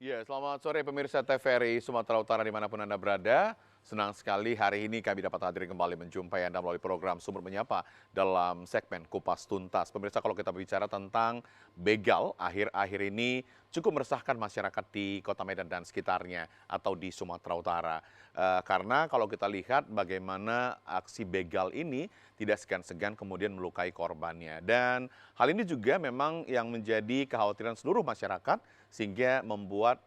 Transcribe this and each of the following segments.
Ya, selamat sore pemirsa TVRI Sumatera Utara dimanapun Anda berada. Senang sekali hari ini kami dapat hadir kembali menjumpai Anda melalui program Sumber Menyapa dalam segmen Kupas Tuntas. Pemirsa, kalau kita bicara tentang begal, akhir-akhir ini cukup meresahkan masyarakat di Kota Medan dan sekitarnya atau di Sumatera Utara. Karena kalau kita lihat bagaimana aksi begal ini tidak segan-segan kemudian melukai korbannya. Dan hal ini juga memang yang menjadi kekhawatiran seluruh masyarakat sehingga membuat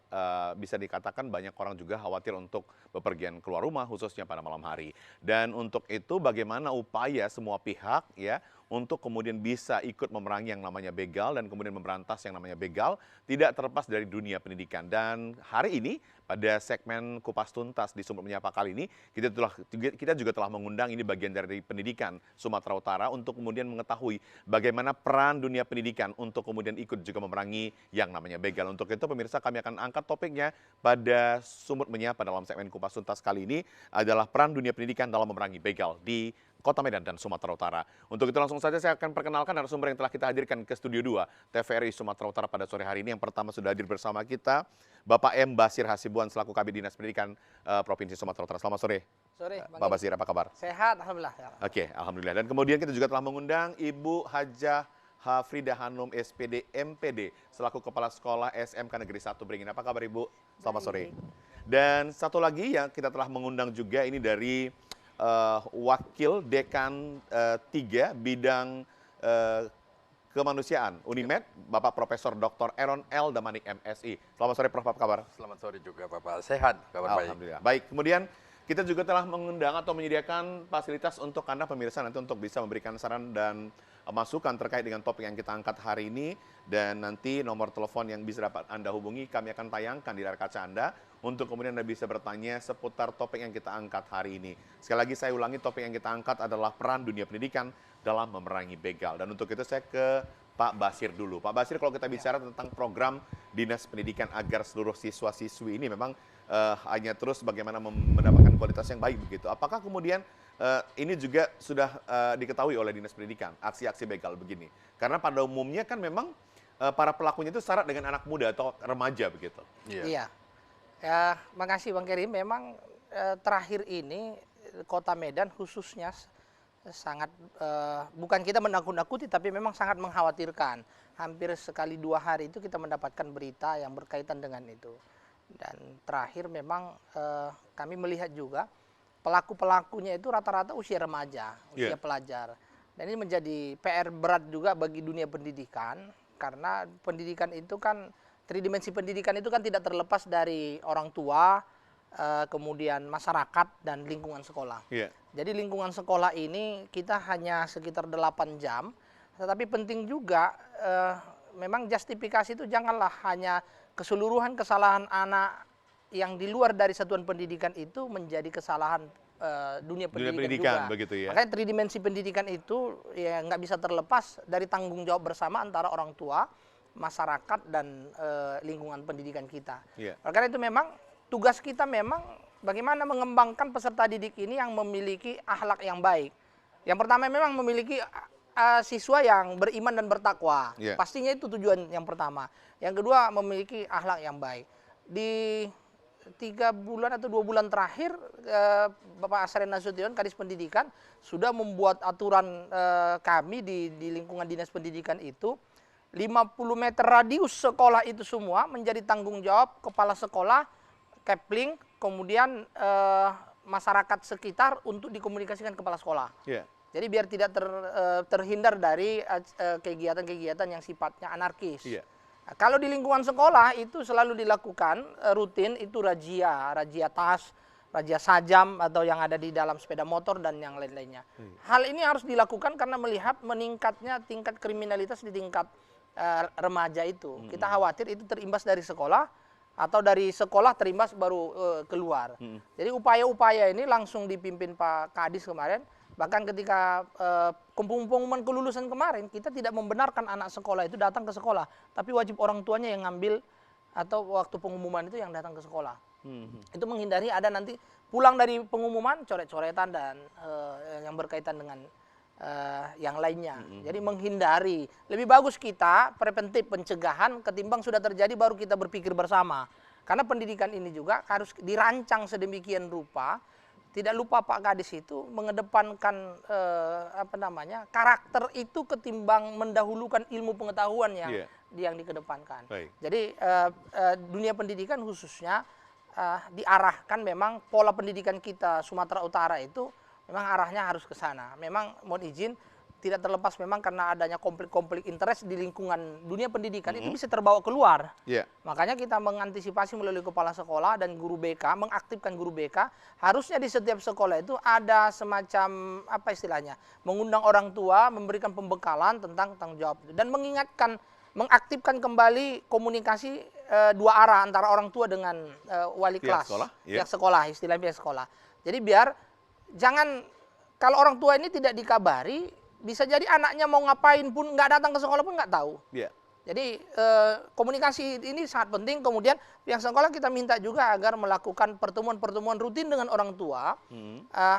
bisa dikatakan banyak orang juga khawatir untuk bepergian keluar rumah khususnya pada malam hari. Dan untuk itu bagaimana upaya semua pihak ya untuk kemudian bisa ikut memerangi yang namanya begal dan kemudian memberantas yang namanya begal tidak terlepas dari dunia pendidikan. Dan hari ini pada segmen Kupas Tuntas di Sumber Menyapa kali ini kita juga telah mengundang, ini bagian dari pendidikan Sumatera Utara, untuk kemudian mengetahui bagaimana peran dunia pendidikan untuk kemudian ikut juga memerangi yang namanya begal. Untuk itu pemirsa, kami akan angkat topiknya pada Sumber Menyapa dalam segmen Kupas Tuntas kali ini adalah peran dunia pendidikan dalam memerangi begal di Kota Medan dan Sumatera Utara. Untuk itu langsung saja saya akan perkenalkan narasumber yang telah kita hadirkan ke Studio 2 TVRI Sumatera Utara pada sore hari ini. Yang pertama sudah hadir bersama kita Bapak M. Basir Hasibuan selaku Kabid Dinas Pendidikan Provinsi Sumatera Utara. Selamat sore. Sore, Pak Basir, apa kabar? Sehat, alhamdulillah. Oke, alhamdulillah. Dan kemudian kita juga telah mengundang Ibu Hajah Hafrida Hanum SPD MPD selaku Kepala Sekolah SMK Negeri 1 Beringin. Apa kabar Ibu? Selamat sore. Dan satu lagi yang kita telah mengundang juga ini dari Wakil Dekan 3 Bidang Kemanusiaan Unimed, Bapak Profesor Dr. Aaron L. Damanik MSI. Selamat sore Prof, apa kabar? Selamat sore juga Bapak, sehat, kabar baik. Alhamdulillah. Baik, kemudian kita juga telah mengundang atau menyediakan fasilitas untuk Anda pemirsa nanti untuk bisa memberikan saran dan masukan terkait dengan topik yang kita angkat hari ini. Dan nanti nomor telepon yang bisa dapat Anda hubungi kami akan tayangkan di layar kaca Anda untuk kemudian Anda bisa bertanya seputar topik yang kita angkat hari ini. Sekali lagi saya ulangi, topik yang kita angkat adalah peran dunia pendidikan dalam memerangi begal. Dan untuk itu saya ke Pak Basir dulu. Pak Basir, kalau kita bicara tentang program Dinas Pendidikan agar seluruh siswa-siswi ini memang hanya terus bagaimana mendapatkan kualitas yang baik begitu. Apakah kemudian ini juga sudah diketahui oleh Dinas Pendidikan, aksi-aksi begal begini? Karena pada umumnya kan memang para pelakunya itu syarat dengan anak muda atau remaja begitu. Iya. Ya, makasih Bang Kerim. Memang terakhir ini Kota Medan khususnya sangat bukan kita menakut-nakuti tapi memang sangat mengkhawatirkan. Hampir sekali 2 hari itu kita mendapatkan berita yang berkaitan dengan itu. Dan terakhir memang kami melihat juga pelaku-pelakunya itu rata-rata usia remaja, usia pelajar. Dan ini menjadi PR berat juga bagi dunia pendidikan, karena pendidikan itu kan, tridimensi pendidikan itu kan tidak terlepas dari orang tua, kemudian masyarakat dan lingkungan sekolah. Jadi lingkungan sekolah ini kita hanya sekitar 8 jam, tetapi penting juga memang justifikasi itu janganlah hanya keseluruhan kesalahan anak yang di luar dari satuan pendidikan itu menjadi kesalahan dunia pendidikan juga. Begitu ya. Makanya tridimensi pendidikan itu ya nggak bisa terlepas dari tanggung jawab bersama antara orang tua, masyarakat dan lingkungan pendidikan kita. Karena itu memang tugas kita memang bagaimana mengembangkan peserta didik ini yang memiliki akhlak yang baik. Yang pertama memang memiliki siswa yang beriman dan bertakwa. Pastinya itu tujuan yang pertama. Yang kedua memiliki akhlak yang baik. Di 3 bulan atau 2 bulan terakhir Bapak Asren Nasution, Kadis Pendidikan, sudah membuat aturan kami di lingkungan Dinas Pendidikan itu 50 meter radius sekolah itu semua menjadi tanggung jawab kepala sekolah, Kepling, kemudian masyarakat sekitar untuk dikomunikasikan kepala sekolah. Jadi biar tidak terhindar dari kegiatan-kegiatan yang sifatnya anarkis. Nah, kalau di lingkungan sekolah itu selalu dilakukan rutin itu razia tas, razia sajam atau yang ada di dalam sepeda motor dan yang lain-lainnya. Hal ini harus dilakukan karena melihat meningkatnya tingkat kriminalitas di tingkat remaja itu. Kita khawatir itu terimbas dari sekolah atau dari sekolah terimbas baru keluar. Jadi upaya-upaya ini langsung dipimpin Pak Kadis kemarin. Bahkan ketika pengumuman kelulusan kemarin, kita tidak membenarkan anak sekolah itu datang ke sekolah, tapi wajib orang tuanya yang ngambil atau waktu pengumuman itu yang datang ke sekolah. Itu menghindari ada nanti pulang dari pengumuman coret-coretan dan yang berkaitan dengan yang lainnya. Jadi menghindari. Lebih bagus kita preventif pencegahan ketimbang sudah terjadi baru kita berpikir bersama. Karena pendidikan ini juga harus dirancang sedemikian rupa. Tidak lupa Pak Kadis itu mengedepankan karakter itu ketimbang mendahulukan ilmu pengetahuan yang dikedepankan. Jadi dunia pendidikan khususnya diarahkan memang pola pendidikan kita Sumatera Utara itu memang arahnya harus ke sana. Memang mohon izin tidak terlepas memang karena adanya konflik-konflik interest di lingkungan dunia pendidikan itu bisa terbawa keluar. Makanya kita mengantisipasi melalui kepala sekolah dan guru BK, mengaktifkan guru BK, harusnya di setiap sekolah itu ada semacam apa istilahnya, mengundang orang tua, memberikan pembekalan tentang tanggung jawab itu dan mengingatkan, mengaktifkan kembali komunikasi dua arah antara orang tua dengan wali kelas, pihak sekolah, istilah pihak sekolah. Jadi biar jangan, kalau orang tua ini tidak dikabari, bisa jadi anaknya mau ngapain pun, nggak datang ke sekolah pun nggak tahu. Jadi komunikasi ini sangat penting. Kemudian pihak sekolah kita minta juga agar melakukan pertemuan-pertemuan rutin dengan orang tua,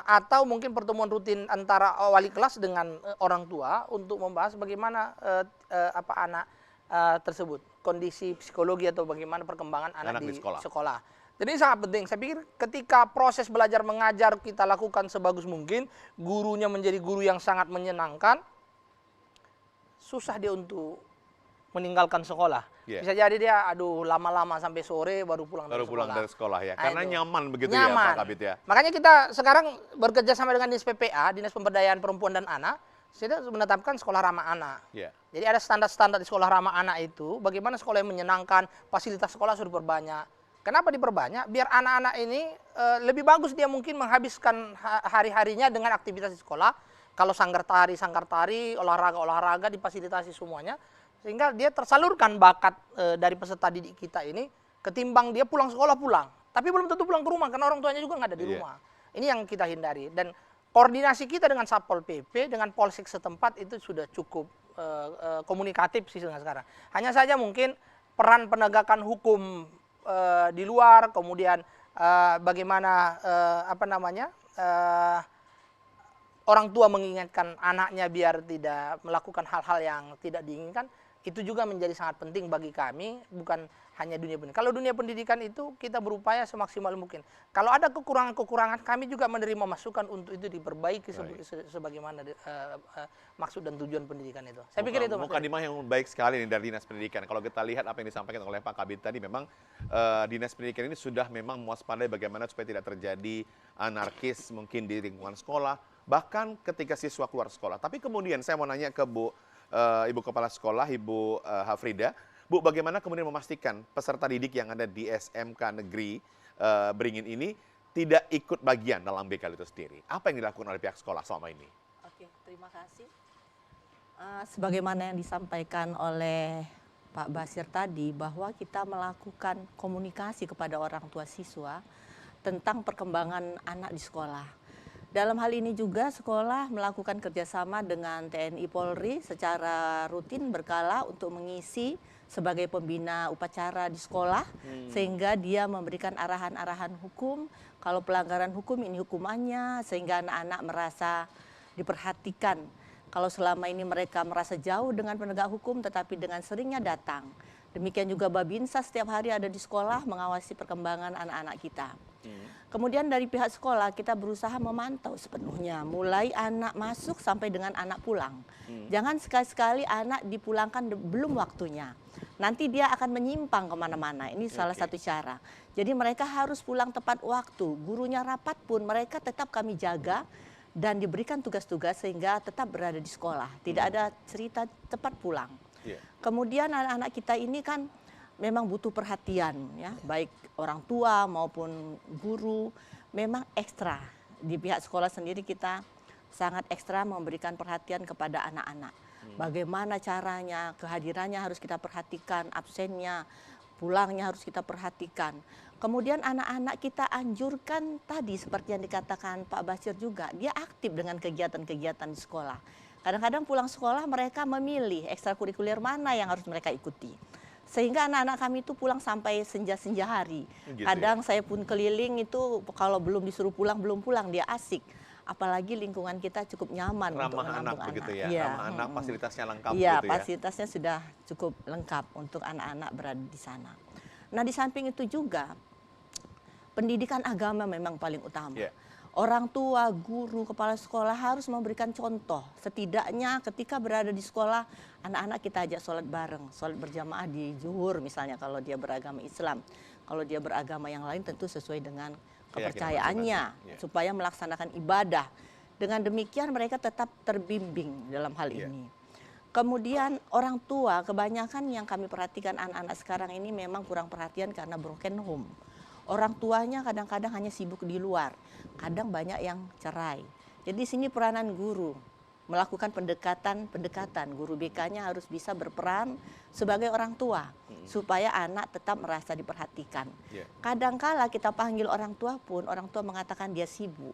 atau mungkin pertemuan rutin antara wali kelas dengan orang tua untuk membahas bagaimana anak tersebut, kondisi psikologi atau bagaimana perkembangan anak di sekolah. Jadi ini sangat penting. Saya pikir ketika proses belajar mengajar kita lakukan sebagus mungkin, gurunya menjadi guru yang sangat menyenangkan, susah dia untuk meninggalkan sekolah. Bisa jadi dia lama-lama sampai sore baru pulang dari sekolah ya. Karena nyaman begitu ya Pak Kabit ya. Makanya kita sekarang bekerja sama dengan Dinas PPA, Dinas Pemberdayaan Perempuan dan Anak, sudah menetapkan sekolah ramah anak. Jadi ada standar-standar di sekolah ramah anak itu, bagaimana sekolah yang menyenangkan, fasilitas sekolah sudah diperbanyak. Kenapa diperbanyak? Biar anak-anak ini lebih bagus dia mungkin menghabiskan hari-harinya dengan aktivitas di sekolah. Kalau sanggar tari, olahraga difasilitasi semuanya. Sehingga dia tersalurkan bakat dari peserta didik kita ini, ketimbang dia pulang sekolah pulang. Tapi belum tentu pulang ke rumah, karena orang tuanya juga nggak ada di rumah. Ini yang kita hindari. Dan koordinasi kita dengan Satpol PP, dengan Polsek setempat itu sudah cukup komunikatif sih sekarang. Hanya saja mungkin peran penegakan hukum di luar, kemudian bagaimana orang tua mengingatkan anaknya biar tidak melakukan hal-hal yang tidak diinginkan, itu juga menjadi sangat penting bagi kami, bukan hanya dunia pendidikan. Kalau dunia pendidikan itu kita berupaya semaksimal mungkin. Kalau ada kekurangan-kekurangan, kami juga menerima masukan untuk itu diperbaiki sebagaimana maksud dan tujuan pendidikan itu. Saya pikir itu. Mukadimah yang baik sekali nih dari Dinas Pendidikan. Kalau kita lihat apa yang disampaikan oleh Pak Kabit tadi, memang Dinas Pendidikan ini sudah memang mewaspadai bagaimana supaya tidak terjadi anarkis mungkin di lingkungan sekolah, bahkan ketika siswa keluar sekolah. Tapi kemudian saya mau nanya ke Ibu Kepala Sekolah, Ibu Hafrida. Bu, bagaimana kemudian memastikan peserta didik yang ada di SMK Negeri Beringin ini tidak ikut bagian dalam begal itu sendiri? Apa yang dilakukan oleh pihak sekolah selama ini? Oke, terima kasih. Sebagaimana yang disampaikan oleh Pak Basir tadi, bahwa kita melakukan komunikasi kepada orang tua siswa tentang perkembangan anak di sekolah. Dalam hal ini juga sekolah melakukan kerjasama dengan TNI Polri secara rutin berkala untuk mengisi sebagai pembina upacara di sekolah, sehingga dia memberikan arahan-arahan hukum. Kalau pelanggaran hukum ini hukumannya, sehingga anak-anak merasa diperhatikan. Kalau selama ini mereka merasa jauh dengan penegak hukum, tetapi dengan seringnya datang. Demikian juga Babinsa setiap hari ada di sekolah mengawasi perkembangan anak-anak kita. Kemudian dari pihak sekolah kita berusaha memantau sepenuhnya, mulai anak masuk sampai dengan anak pulang. Jangan sekali-sekali anak dipulangkan belum waktunya. Nanti dia akan menyimpang kemana-mana, ini salah satu cara. Jadi mereka harus pulang tepat waktu, gurunya rapat pun mereka tetap kami jaga dan diberikan tugas-tugas sehingga tetap berada di sekolah. Tidak ada cerita cepat pulang. Kemudian anak-anak kita ini kan memang butuh perhatian, ya, baik orang tua maupun guru, memang ekstra. Di pihak sekolah sendiri kita sangat ekstra memberikan perhatian kepada anak-anak. Bagaimana caranya, kehadirannya harus kita perhatikan, absennya, pulangnya harus kita perhatikan. Kemudian anak-anak kita anjurkan tadi seperti yang dikatakan Pak Basir juga, dia aktif dengan kegiatan-kegiatan di sekolah. Kadang-kadang pulang sekolah mereka memilih ekstrakurikuler mana yang harus mereka ikuti. Sehingga anak-anak kami itu pulang sampai senja-senja hari. Kadang saya pun keliling itu kalau belum disuruh pulang, belum pulang, dia asik. Apalagi lingkungan kita cukup nyaman untuk menampung anak. Begitu ya, ramah anak, fasilitasnya lengkap ya, gitu ya. Fasilitasnya sudah cukup lengkap untuk anak-anak berada di sana. Nah, di samping itu juga pendidikan agama memang paling utama. Yeah. Orang tua, guru, kepala sekolah harus memberikan contoh. Setidaknya ketika berada di sekolah, anak-anak kita ajak sholat bareng. Sholat berjamaah di zuhur misalnya kalau dia beragama Islam. Kalau dia beragama yang lain tentu sesuai dengan kepercayaannya. Supaya melaksanakan ibadah. Dengan demikian mereka tetap terbimbing dalam hal ini. Kemudian orang tua, kebanyakan yang kami perhatikan anak-anak sekarang ini memang kurang perhatian karena broken home. Orang tuanya kadang-kadang hanya sibuk di luar, kadang banyak yang cerai. Jadi di sini peranan guru melakukan pendekatan. Guru BK-nya harus bisa berperan sebagai orang tua supaya anak tetap merasa diperhatikan. Kadangkala kita panggil orang tua pun orang tua mengatakan dia sibuk,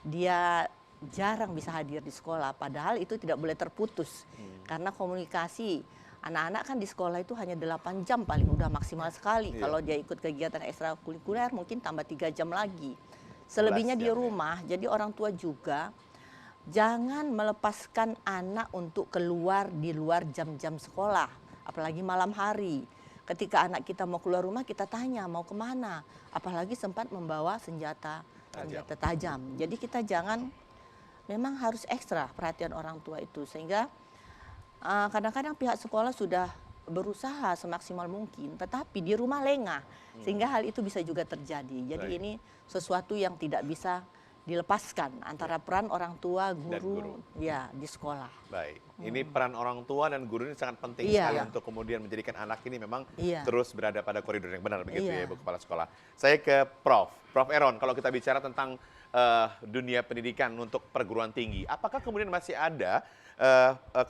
dia jarang bisa hadir di sekolah. Padahal itu tidak boleh terputus karena komunikasi. Anak-anak kan di sekolah itu hanya 8 jam paling udah maksimal sekali. Kalau dia ikut kegiatan ekstrakurikuler mungkin tambah 3 jam lagi. Selebihnya di rumah. Jadi orang tua juga jangan melepaskan anak untuk keluar di luar jam-jam sekolah. Apalagi malam hari. Ketika anak kita mau keluar rumah kita tanya mau kemana. Apalagi sempat membawa senjata tajam. Jadi kita jangan, memang harus ekstra perhatian orang tua itu. Sehingga kadang-kadang pihak sekolah sudah berusaha semaksimal mungkin, tetapi di rumah lengah, sehingga hal itu bisa juga terjadi. Jadi ini sesuatu yang tidak bisa dilepaskan antara peran orang tua, guru, ya di sekolah. Baik, ini peran orang tua dan guru ini sangat penting sekali untuk kemudian menjadikan anak ini memang terus berada pada koridor yang benar, begitu ya Ibu Kepala Sekolah. Saya ke Prof Eron, kalau kita bicara tentang dunia pendidikan untuk perguruan tinggi, apakah kemudian masih ada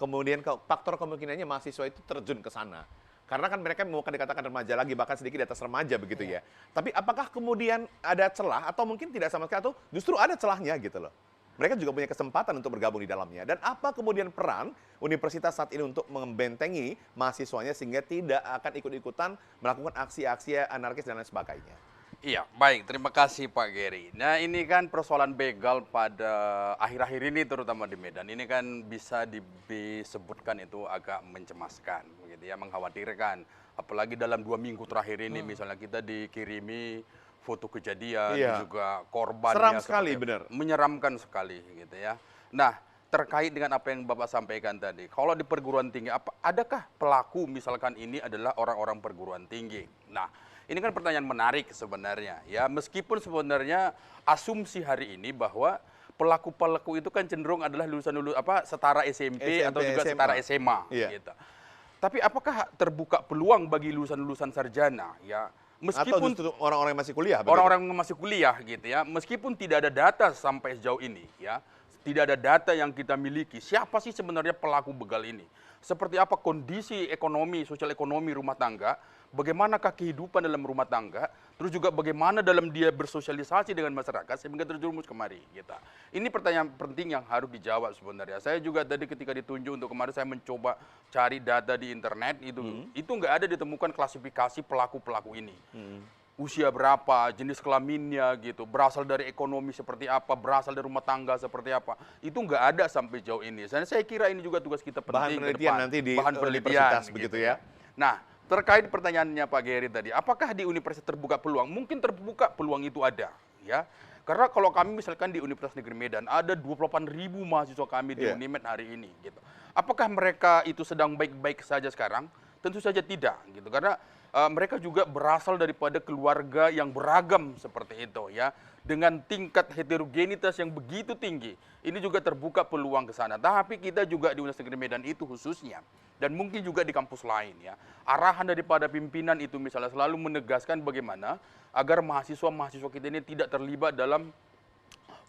kemudian faktor kemungkinannya mahasiswa itu terjun ke sana? Karena kan mereka bukan dikatakan remaja lagi, bahkan sedikit di atas remaja begitu ya. Tapi apakah kemudian ada celah atau mungkin tidak sama sekali atau justru ada celahnya gitu loh? Mereka juga punya kesempatan untuk bergabung di dalamnya. Dan apa kemudian peran universitas saat ini untuk membentengi mahasiswanya sehingga tidak akan ikut-ikutan melakukan aksi-aksi anarkis dan lain sebagainya? Iya, baik. Terima kasih Pak Geri. Nah, ini kan persoalan begal pada akhir-akhir ini terutama di Medan. Ini kan bisa disebutkan itu agak mencemaskan, begitu ya, mengkhawatirkan. Apalagi dalam 2 minggu terakhir ini misalnya kita dikirimi foto kejadian, juga korbannya. Seram sekali, benar. Menyeramkan sekali, gitu ya. Nah, terkait dengan apa yang Bapak sampaikan tadi, kalau di perguruan tinggi, adakah pelaku misalkan ini adalah orang-orang perguruan tinggi? Nah, ini kan pertanyaan menarik sebenarnya, ya. Meskipun sebenarnya asumsi hari ini bahwa pelaku-pelaku itu kan cenderung adalah setara SMP atau juga SMA. setara SMA, gitu. Tapi apakah terbuka peluang bagi lulusan-lulusan sarjana, ya? Meskipun atau justru orang-orang yang masih kuliah? Orang-orang yang masih kuliah, gitu ya. Meskipun tidak ada data sampai sejauh ini, ya. Tidak ada data yang kita miliki. Siapa sih sebenarnya pelaku begal ini? Seperti apa kondisi ekonomi, sosial ekonomi rumah tangga? Bagaimanakah kehidupan dalam rumah tangga? Terus juga bagaimana dalam dia bersosialisasi dengan masyarakat sehingga terjerumus kemari? Gitu. Ini pertanyaan penting yang harus dijawab sebenarnya. Saya juga tadi ketika ditunjuk untuk kemarin saya mencoba cari data di internet itu nggak ada ditemukan klasifikasi pelaku-pelaku ini. Usia berapa, jenis kelaminnya gitu, berasal dari ekonomi seperti apa, berasal dari rumah tangga seperti apa, itu nggak ada sampai jauh ini. Saya kira ini juga tugas kita penting. Bahan penelitian nanti di universitas begitu ya. Nah, terkait pertanyaannya Pak Geri tadi, apakah di universitas terbuka peluang? Mungkin terbuka peluang itu ada, ya. Karena kalau kami misalkan di Universitas Negeri Medan ada 28.000 mahasiswa kami di Unimed hari ini, gitu. Apakah mereka itu sedang baik-baik saja sekarang? Tentu saja tidak, gitu. Karena mereka juga berasal daripada keluarga yang beragam seperti itu, ya, dengan tingkat heterogenitas yang begitu tinggi. Ini juga terbuka peluang ke sana. Tapi kita juga di Universitas Negeri Medan itu khususnya, dan mungkin juga di kampus lain, ya, arahan daripada pimpinan itu misalnya selalu menegaskan bagaimana agar mahasiswa-mahasiswa kita ini tidak terlibat dalam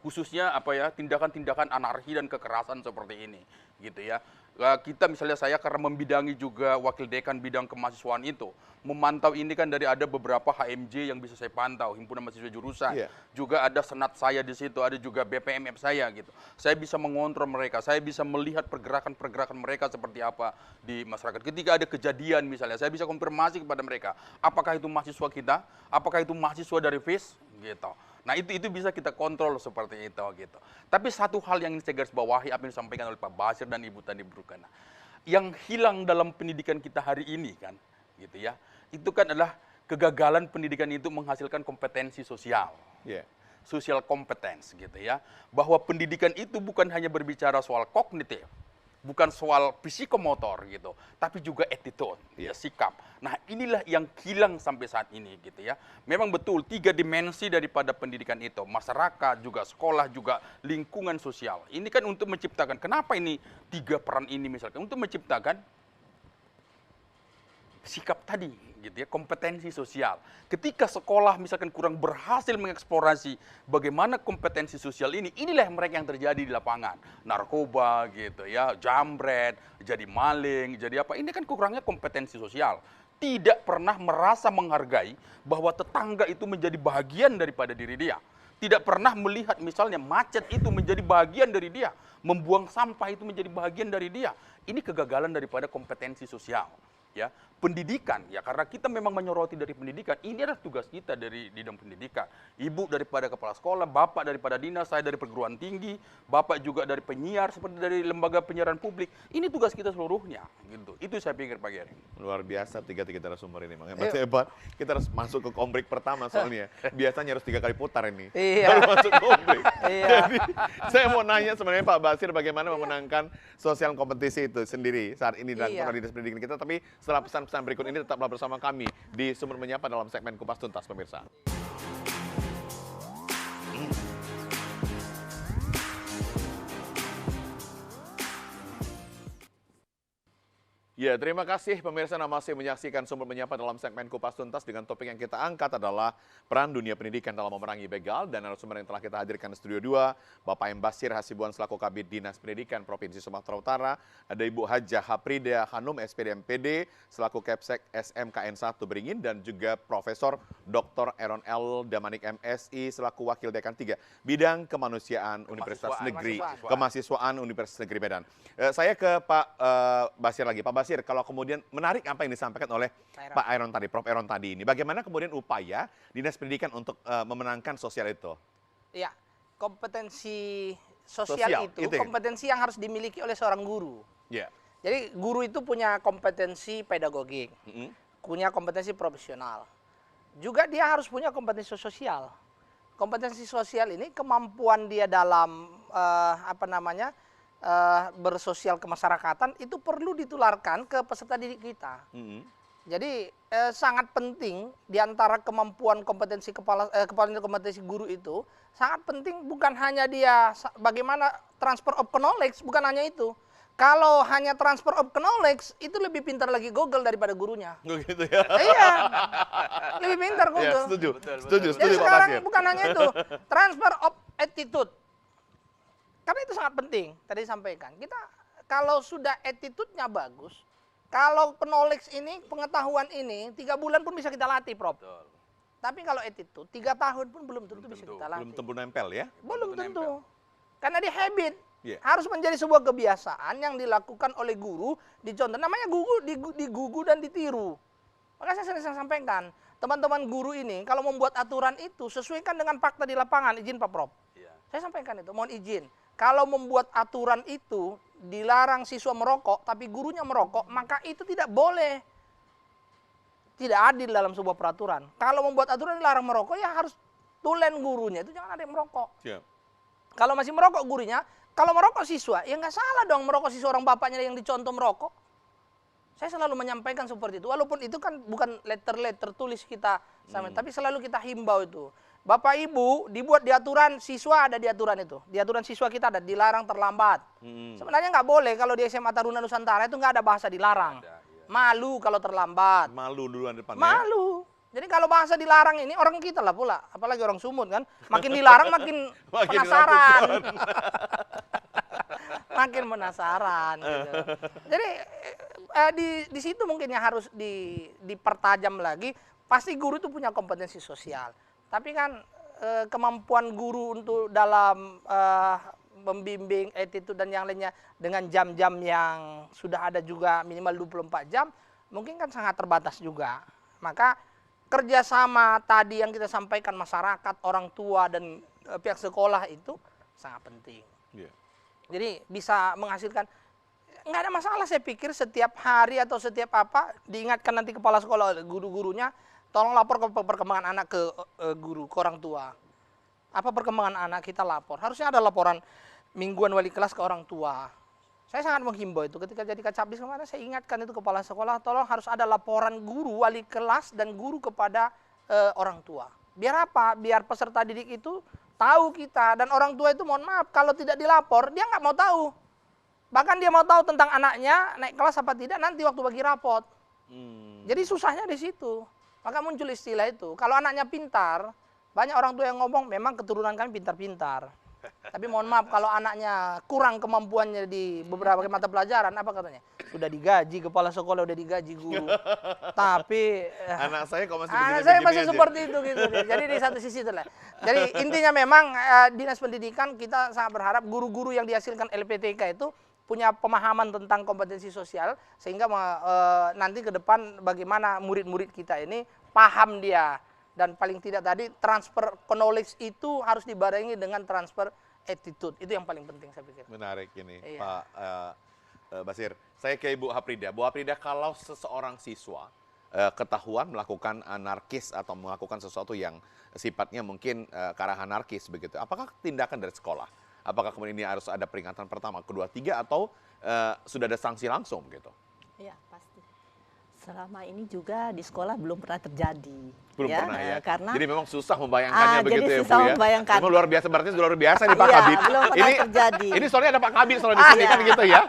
khususnya tindakan-tindakan anarki dan kekerasan seperti ini, gitu ya. Kita misalnya saya karena membidangi juga wakil dekan bidang kemahasiswaan itu, memantau ini kan dari ada beberapa HMJ yang bisa saya pantau, himpunan mahasiswa jurusan, juga ada senat saya di situ, ada juga BPMF saya gitu. Saya bisa mengontrol mereka, saya bisa melihat pergerakan-pergerakan mereka seperti apa di masyarakat. Ketika ada kejadian misalnya, saya bisa konfirmasi kepada mereka, apakah itu mahasiswa kita, apakah itu mahasiswa dari FIS, gitu. Nah itu bisa kita kontrol seperti itu gitu. Tapi satu hal yang ingin saya garis bawahi apa yang disampaikan oleh Pak Basir dan Ibu Tani Brukana, yang hilang dalam pendidikan kita hari ini kan, gitu ya. Itu kan adalah kegagalan pendidikan itu menghasilkan kompetensi sosial. Social competence gitu ya. Bahwa pendidikan itu bukan hanya berbicara soal kognitif, bukan soal psikomotor gitu, tapi juga attitude, ya, sikap. Nah, inilah yang hilang sampai saat ini gitu ya. Memang betul 3 dimensi daripada pendidikan itu, masyarakat, juga sekolah, juga lingkungan sosial. Ini kan untuk menciptakan, kenapa ini 3 peran ini misalkan, untuk menciptakan sikap tadi gitu ya, kompetensi sosial. Ketika sekolah misalkan kurang berhasil mengeksplorasi bagaimana kompetensi sosial ini, inilah mereka yang terjadi di lapangan. Narkoba gitu ya, jambret, jadi maling, jadi apa. Ini kan kurangnya kompetensi sosial. Tidak pernah merasa menghargai bahwa tetangga itu menjadi bagian daripada diri dia. Tidak pernah melihat misalnya macet itu menjadi bagian dari dia. Membuang sampah itu menjadi bagian dari dia. Ini kegagalan daripada kompetensi sosial. Ya, pendidikan ya, karena kita memang menyoroti dari pendidikan, ini adalah tugas kita dari bidang pendidikan. Ibu daripada kepala sekolah, bapak daripada dinas, saya dari perguruan tinggi, bapak juga dari penyiar seperti dari lembaga penyiaran publik. Ini tugas kita seluruhnya gitu. Itu saya pikir Pak Geri. Luar biasa 3 narasumber ini, makanya masih hebat. Kita harus masuk ke komplek pertama soalnya. Biasanya harus 3 kali putar ini. Baru masuk komplek. Jadi saya mau nanya sebenarnya Pak Basir bagaimana memenangkan sosial kompetisi itu sendiri saat ini dalam dinas pendidikan kita, tapi setelah pesan-pesan berikut ini tetaplah bersama kami di Sumber Menyapa dalam segmen Kupas Tuntas, pemirsa. Ya, terima kasih pemirsa yang masih menyaksikan Sumber Menyapa dalam segmen Kupas Tuntas dengan topik yang kita angkat adalah peran dunia pendidikan dalam memerangi begal, dan narasumber yang telah kita hadirkan di Studio 2, Bapak M. Basir Hasibuan selaku Kabid Dinas Pendidikan Provinsi Sumatera Utara, ada Ibu Hajah Haprida Hanum SPD MPD selaku Kepsek SMKN 1 Beringin, dan juga Profesor Dr. Aaron L. Damanik MSI selaku Wakil Dekan 3 Bidang Kemanusiaan Universitas Negeri Kemahasiswaan Universitas Negeri Medan. Saya ke Pak Basir lagi. Pak Basir, kalau kemudian menarik apa yang disampaikan oleh Pak Aaron tadi, Prof. Aaron tadi ini, bagaimana kemudian upaya Dinas Pendidikan untuk memenangkan sosial itu? Ya, kompetensi sosial itu kompetensi yang harus dimiliki oleh seorang guru. Jadi guru itu punya kompetensi pedagogik, punya kompetensi profesional. Juga dia harus punya kompetensi sosial. Kompetensi sosial ini kemampuan dia dalam bersosial kemasyarakatan itu perlu ditularkan ke peserta didik kita. Jadi sangat penting di antara kemampuan kompetensi kompetensi guru itu sangat penting, bukan hanya dia bagaimana transfer of knowledge, bukan hanya itu. Kalau hanya transfer of knowledge itu lebih pintar lagi Google daripada gurunya. Gitu ya. Iya. Lebih pintar Google. Ya, setuju. Setuju Jadi Pak sekarang Basir. bukan hanya itu, transfer of attitude. Karena itu sangat penting, tadi disampaikan. Kita kalau sudah attitude-nya bagus, kalau knowledge ini, pengetahuan ini, 3 bulan pun bisa kita latih, Prof. Betul. Tapi kalau attitude, 3 tahun pun belum tentu bisa kita latih. Belum tentu nempel ya? Belum tentu. Karena dia habit. Harus menjadi sebuah kebiasaan yang dilakukan oleh guru, dicontoh. Namanya digugu dan ditiru. Maka saya sering sampaikan, teman-teman guru ini kalau membuat aturan itu sesuaikan dengan fakta di lapangan. Izin Pak Prof. Saya sampaikan itu, mohon izin. Kalau membuat aturan itu dilarang siswa merokok, tapi gurunya merokok, maka itu tidak boleh. Tidak adil dalam sebuah peraturan. Kalau membuat aturan dilarang merokok, ya harus tulen gurunya, itu jangan ada yang merokok. Kalau masih merokok gurunya, kalau merokok siswa, ya nggak salah dong merokok siswa, orang bapaknya yang dicontoh merokok. Saya selalu menyampaikan seperti itu, walaupun itu kan bukan letter tulis kita, tapi selalu kita himbau itu. Bapak Ibu dibuat di aturan siswa, ada di aturan itu. Di aturan siswa kita ada dilarang terlambat. Sebenarnya nggak boleh kalau di SMA Taruna Nusantara itu nggak ada bahasa dilarang. Malu kalau terlambat. Malu duluan depan. Malu. Jadi kalau bahasa dilarang ini orang kita lah pula, apalagi orang Sumut kan, makin dilarang makin penasaran. Makin penasaran gitu. Jadi di situ mungkin yang harus dipertajam lagi. Pasti guru itu punya kompetensi sosial. Tapi kan kemampuan guru untuk dalam membimbing attitude dan yang lainnya dengan jam-jam yang sudah ada juga minimal 24 jam, mungkin kan sangat terbatas juga. Maka kerjasama tadi yang kita sampaikan masyarakat, orang tua, dan pihak sekolah itu sangat penting. Jadi bisa menghasilkan, nggak ada masalah saya pikir setiap hari atau setiap apa, diingatkan nanti kepala sekolah, guru-gurunya, tolong lapor ke perkembangan anak ke guru, ke orang tua. Apa perkembangan anak, kita lapor. Harusnya ada laporan mingguan wali kelas ke orang tua. Saya sangat menghimbau itu ketika jadi Kacabdis kemarin, saya ingatkan itu kepala sekolah, tolong harus ada laporan guru, wali kelas, dan guru kepada orang tua. Biar apa? Biar peserta didik itu tahu kita, dan orang tua itu mohon maaf, kalau tidak dilapor, dia nggak mau tahu. Bahkan dia mau tahu tentang anaknya, naik kelas apa tidak, nanti waktu bagi rapot. Jadi susahnya di situ. Maka muncul istilah itu, kalau anaknya pintar, banyak orang tua yang ngomong, memang keturunan kami pintar-pintar. Tapi mohon maaf, kalau anaknya kurang kemampuannya di beberapa mata pelajaran, apa katanya? Sudah digaji, kepala sekolah udah digaji guru. Tapi anak saya kok masih anak begini-begini saya masih aja. seperti itu gitu. Jadi di satu sisi itulah. Jadi intinya memang dinas pendidikan kita sangat berharap guru-guru yang dihasilkan LPTK itu punya pemahaman tentang kompetensi sosial, sehingga nanti ke depan bagaimana murid-murid kita ini paham dia. Dan paling tidak tadi transfer knowledge itu harus dibarengi dengan transfer attitude. Itu yang paling penting saya pikir. Menarik ini, Iya. Pak Basir. Saya ke Ibu Haprida. Bu Haprida, kalau seseorang siswa ketahuan melakukan anarkis atau melakukan sesuatu yang sifatnya mungkin ke arah anarkis begitu, apakah tindakan dari sekolah? Apakah kemudian ini harus ada peringatan pertama, kedua, tiga, atau sudah ada sanksi langsung gitu? Iya, pasti. Selama ini juga di sekolah belum pernah terjadi. Belum pernah ya? Karena Jadi memang susah membayangkannya begitu jadi ya, Bu susah ya? membayangkan. Memang luar biasa, berarti luar biasa nih Pak Iya, Kabid. belum pernah terjadi. Ini soalnya ada Pak Kabid soalnya di sini Iya. kan gitu ya?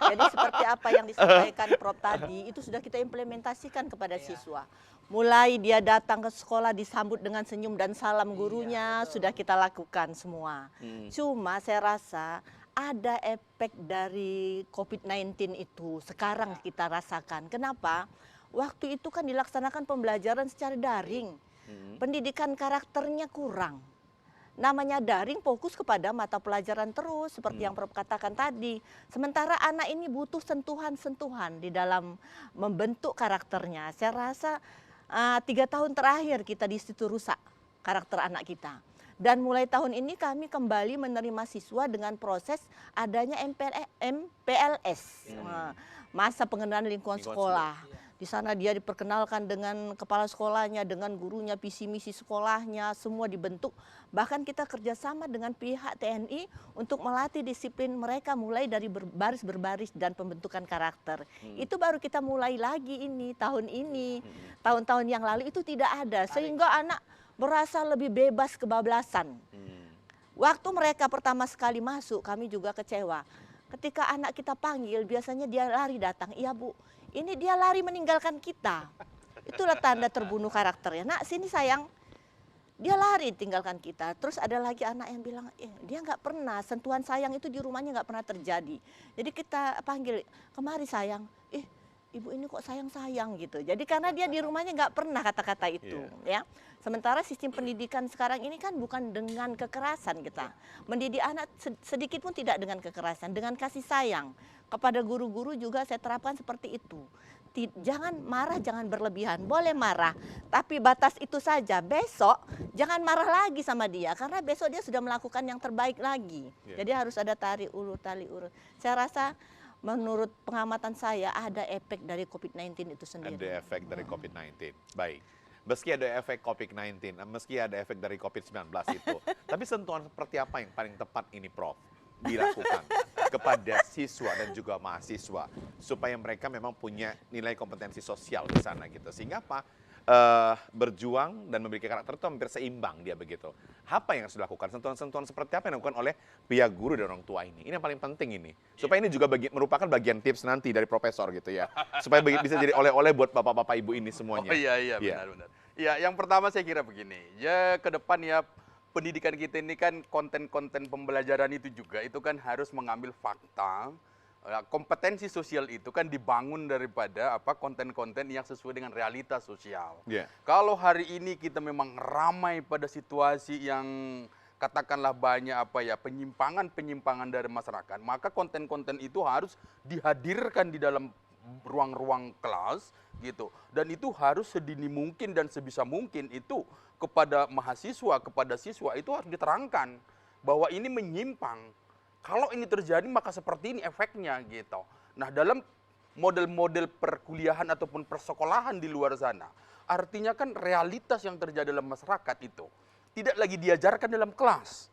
Jadi seperti apa yang disampaikan Prof tadi, itu sudah kita implementasikan kepada siswa. Mulai dia datang ke sekolah disambut dengan senyum dan salam gurunya, sudah kita lakukan semua. Cuma saya rasa ada efek dari COVID-19 itu sekarang kita rasakan. Kenapa? Waktu itu kan dilaksanakan pembelajaran secara daring. Pendidikan karakternya kurang. Namanya daring, fokus kepada mata pelajaran terus seperti yang Prof katakan tadi. Sementara anak ini butuh sentuhan-sentuhan di dalam membentuk karakternya. Saya rasa 3 tahun terakhir kita di situ rusak karakter anak kita. Dan mulai tahun ini kami kembali menerima siswa dengan proses adanya MPLS, masa pengenalan lingkungan sekolah. Di sana dia diperkenalkan dengan kepala sekolahnya, dengan gurunya, visi misi sekolahnya, semua dibentuk. Bahkan kita kerjasama dengan pihak TNI untuk melatih disiplin mereka mulai dari berbaris dan pembentukan karakter. Itu baru kita mulai lagi ini, tahun ini. Tahun-tahun yang lalu itu tidak ada, sehingga anak berasa lebih bebas kebablasan. Waktu mereka pertama sekali masuk, kami juga kecewa. Ketika anak kita panggil, biasanya dia lari datang. Iya Bu, ini dia lari meninggalkan kita. Itulah tanda terbunuh karakternya. Nak, sini sayang. Dia lari tinggalkan kita. Terus ada lagi anak yang bilang, dia nggak pernah, sentuhan sayang itu di rumahnya nggak pernah terjadi. Jadi kita panggil, kemari sayang. Ibu ini kok sayang-sayang gitu. Jadi karena dia di rumahnya nggak pernah kata-kata itu, ya. Sementara sistem pendidikan sekarang ini kan bukan dengan kekerasan kita. Mendidik anak sedikit pun tidak dengan kekerasan, dengan kasih sayang. Kepada guru-guru juga saya terapkan seperti itu. Jangan marah, jangan berlebihan. Boleh marah, tapi batas itu saja. Besok jangan marah lagi sama dia, karena besok dia sudah melakukan yang terbaik lagi. Jadi harus ada tali ulur. Saya rasa menurut pengamatan saya ada efek dari COVID-19 itu sendiri. Ada efek dari COVID-19. Baik. Meski ada efek COVID-19, meski ada efek dari COVID-19 itu. Tapi sentuhan seperti apa yang paling tepat ini Prof dilakukan kepada siswa dan juga mahasiswa supaya mereka memang punya nilai kompetensi sosial di sana gitu. Sehingga apa? Berjuang dan memiliki karakter itu hampir seimbang dia begitu. Apa yang harus dilakukan? Sentuhan-sentuhan seperti apa yang dilakukan oleh pihak guru dan orang tua ini? Ini yang paling penting ini. Supaya ini juga merupakan bagian tips nanti dari profesor gitu ya. Supaya bisa jadi oleh-oleh buat bapak-bapak ibu ini semuanya. Oh iya benar-benar. Ya, yang pertama saya kira begini. Ya ke depan ya pendidikan kita ini kan konten-konten pembelajaran itu juga itu kan harus mengambil fakta. Kompetensi sosial itu kan dibangun daripada konten-konten yang sesuai dengan realitas sosial. Kalau hari ini kita memang ramai pada situasi yang katakanlah banyak penyimpangan dari masyarakat, maka konten-konten itu harus dihadirkan di dalam ruang-ruang kelas gitu. Dan itu harus sedini mungkin dan sebisa mungkin itu kepada mahasiswa, kepada siswa itu harus diterangkan bahwa ini menyimpang. Kalau ini terjadi maka seperti ini efeknya gitu. Nah dalam model-model perkuliahan ataupun persekolahan di luar sana, artinya kan realitas yang terjadi dalam masyarakat itu tidak lagi diajarkan dalam kelas.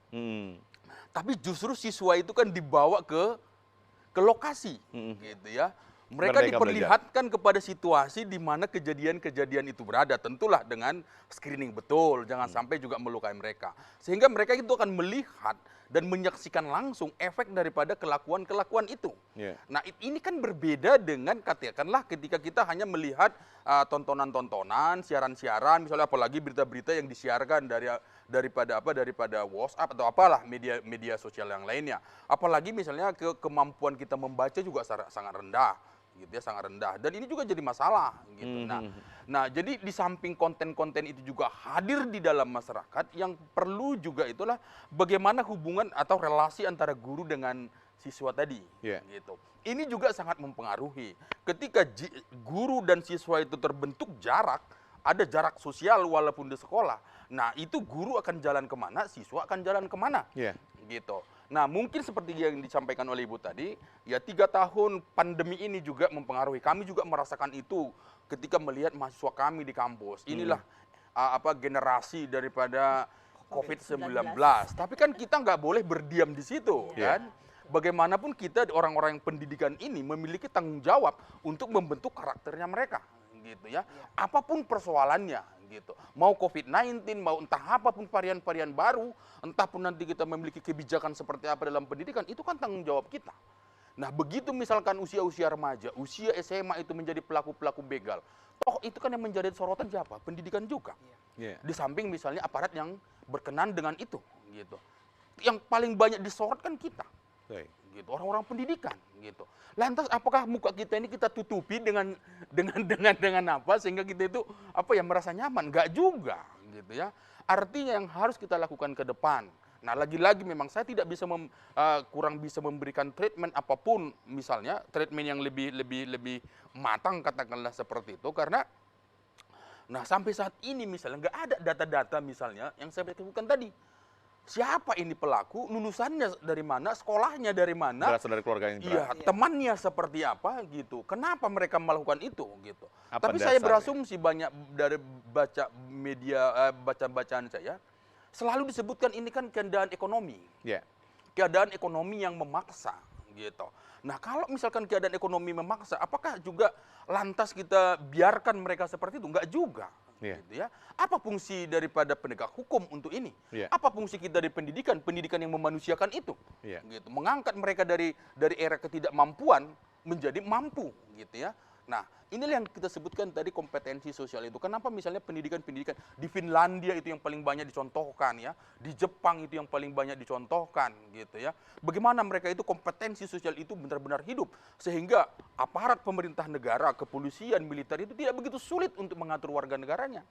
Tapi justru siswa itu kan dibawa ke lokasi, gitu ya. Mereka Merdeka diperlihatkan kepada situasi di mana kejadian-kejadian itu berada. Tentulah dengan screening betul, jangan sampai juga melukai mereka. Sehingga mereka itu akan melihat dan menyaksikan langsung efek daripada kelakuan-kelakuan itu. Nah, ini kan berbeda dengan katakanlah ketika kita hanya melihat tontonan-tontonan, siaran-siaran, misalnya apalagi berita-berita yang disiarkan daripada WhatsApp atau apalah media sosial yang lainnya. Apalagi misalnya kemampuan kita membaca juga sangat rendah, gitu ya, sangat rendah. Dan ini juga jadi masalah, gitu. Nah, jadi di samping konten-konten itu juga hadir di dalam masyarakat, yang perlu juga itulah bagaimana hubungan atau relasi antara guru dengan siswa tadi, gitu. Ini juga sangat mempengaruhi. Ketika guru dan siswa itu terbentuk jarak, ada jarak sosial walaupun di sekolah. Nah, itu guru akan jalan kemana, siswa akan jalan kemana, gitu. Nah, mungkin seperti yang disampaikan oleh Ibu tadi, ya 3 tahun pandemi ini juga mempengaruhi. Kami juga merasakan itu ketika melihat mahasiswa kami di kampus. Inilah generasi daripada COVID-19. Tapi kan kita nggak boleh berdiam di situ, kan? Bagaimanapun kita orang-orang yang pendidikan ini memiliki tanggung jawab untuk membentuk karakternya mereka, gitu ya. Apapun persoalannya, gitu. Mau COVID-19, mau entah apapun varian-varian baru, entah pun nanti kita memiliki kebijakan seperti apa dalam pendidikan, itu kan tanggung jawab kita. Nah, begitu misalkan usia-usia remaja, usia SMA itu menjadi pelaku-pelaku begal, toh itu kan yang menjadi sorotan siapa? Pendidikan juga. Di samping misalnya aparat yang berkenan dengan itu, gitu. Yang paling banyak disorot kan kita. Gitu, orang-orang pendidikan, gitu. Lantas apakah muka kita ini kita tutupi dengan apa sehingga kita itu merasa nyaman? Enggak juga, gitu ya. Artinya yang harus kita lakukan ke depan. Nah, lagi-lagi memang saya tidak bisa kurang bisa memberikan treatment apapun, misalnya treatment yang lebih matang katakanlah seperti itu, karena nah sampai saat ini misalnya nggak ada data-data misalnya yang saya sebutkan tadi. Siapa ini pelaku, lulusannya dari mana, sekolahnya dari mana, berasal dari keluarga yang berat. Temannya seperti apa, gitu. Kenapa mereka melakukan itu, gitu. Tapi Dasarnya? saya berasumsi banyak dari baca media, baca-bacaan saya, selalu disebutkan ini kan keadaan ekonomi. Keadaan ekonomi yang memaksa, gitu. Nah, kalau misalkan keadaan ekonomi memaksa, apakah juga lantas kita biarkan mereka seperti itu? Enggak juga. Gitu ya. Apa fungsi daripada penegak hukum untuk ini? Apa fungsi kita dari pendidikan yang memanusiakan itu? Gitu. Mengangkat mereka dari era ketidakmampuan menjadi mampu, gitu ya. Nah, inilah yang kita sebutkan tadi kompetensi sosial itu. Kenapa misalnya pendidikan di Finlandia itu yang paling banyak dicontohkan, ya, di Jepang itu yang paling banyak dicontohkan, gitu ya. Bagaimana mereka itu kompetensi sosial itu benar-benar hidup sehingga aparat pemerintah negara, kepolisian, militer itu tidak begitu sulit untuk mengatur warga negaranya,